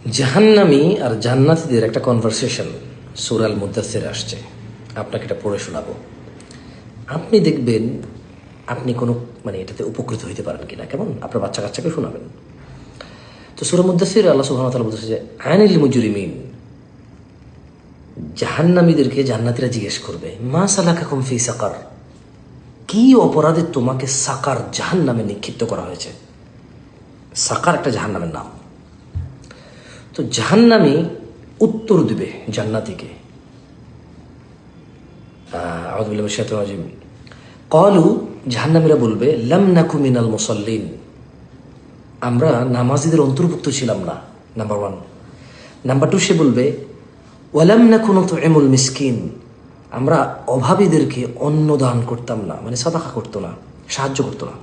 জাহান্নামী আর জান্নাতীদের একটা কনভারসেশন সূরা আল মুদাথ্থিরে আসছে। আপনাকে এটা পড়ে শোনাবো। আপনি দেখবেন আপনি কোনো এটাতে উপকৃত হইতে পারেন কিনা। কেমন আপনার বাচ্চা কাচ্চাকে শোনাবেন। তো সূরা মুদাথ্থিরে আল্লাহ সুবহানাহু ওয়া তাআলা বলতেছে যে আনিল মুজরিমিন, জাহান্নামীদেরকে জান্নাতীরা জিজ্ঞেস করবে, মা সালাকাকুম ফি সাকার, কি অপরাধে তোমাকে সাকার জাহান্নামে নিক্ষিপ্ত করা হয়েছে। সাকার একটা জাহান্নামের নাম। তো জাহান্নামী উত্তর দিবে জান্নাতীকে, আউযু বিল্লাহি মিনাশ শাইতানির রাজিম, ক্বালু, জাহান্নামীরা বলবে, লাম নাকু মিনাল মুসাল্লিন, আমরা নামাজীদের অন্তর্ভুক্ত ছিলাম না। নাম্বার 1। নাম্বার 2, সে বলবে, ওয়ালাম নাকু নুতইমুল মিসকিন, আমরা অভাবীদেরকে অন্ন দান করতাম না, সাদাকা করতো না, সাহায্য করতো না।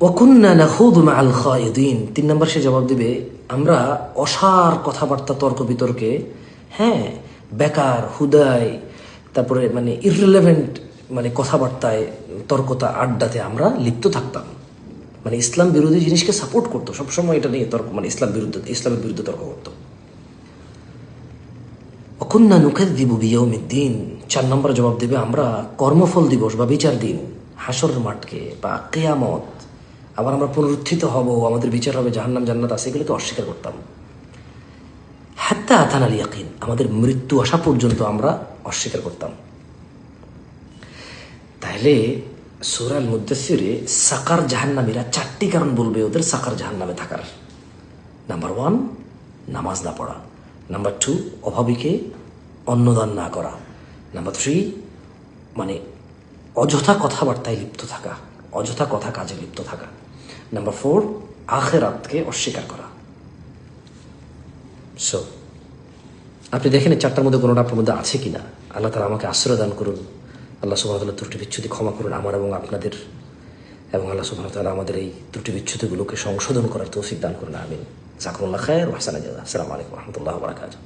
ওয়াকুন্না নাখুযু মাআল খায়িদিন, 3 নম্বর সে জবাব দিবে, আমরা অসার কথাবার্তা তর্ক বিতর্কে, বেকার হুদায়, তারপরে ইররিলেভেন্ট কথাবার্তায়, তর্কতা আড্ডাতে আমরা লিপ্ত থাকতাম। ইসলাম বিরোধী জিনিসকে সাপোর্ট করতো সবসময়, এটা নিয়ে তর্ক, ইসলামের বিরুদ্ধে তর্ক করতো। ওয়াকুন্না নুকাযযিবু বিয়াউমিদ্দিন, 4 নম্বর জবাব দেবে, আমরা কর্মফল দিবস বা বিচার দিন, হাসরের মাঠকে বা কিয়ামত, আবার আমরা পুনরুত্থিত হব, আমাদের বিচার হবে, জাহান্নাম জান্নাত আছে, এগুলোকে অস্বীকার করতাম। হাত্তা আতানাল ইয়াকিন, আমাদের মৃত্যু আসা পর্যন্ত আমরা অস্বীকার করতাম। তাহলে সূরা আল মুদাথ্থিরে সাকার জাহান্নামীরা 4টি কারণ বলবে ওদের সাকার জাহান্নামে থাকার। নাম্বার 1, নামাজ না পড়া। নাম্বার 2, অভাবীকে অন্নদান না করা। নাম্বার 3, অযথা কথাবার্তায় লিপ্ত থাকা, অযথা কথা কাজে লিপ্ত থাকা। নাম্বার 4, আখিরাতকে অস্বীকার করা। সো আপনি দেখেন 4টার মধ্যে কোনোটা আপনার মধ্যে আছে কিনা। আল্লাহ তাআলা আমাকে আশ্রয় দান করুন। আল্লাহ সুবহানাহু ওয়া তাআলা ত্রুটি বিচ্ছুতি ক্ষমা করুন আমার এবং আপনাদের, এবং আল্লাহ সুবহানাহু ওয়া তাআলা আমাদের এই ত্রুটি বিচ্ছুতিগুলোকে সংশোধন করার তৌফিক দান করুন। আমিন। জাযাকুমুল্লাহু খায়র ওয়া আহসানা জাযা। আসসালামু আলাইকুম ওয়া রাহমাতুল্লাহি ওয়া বারাকাতুহু।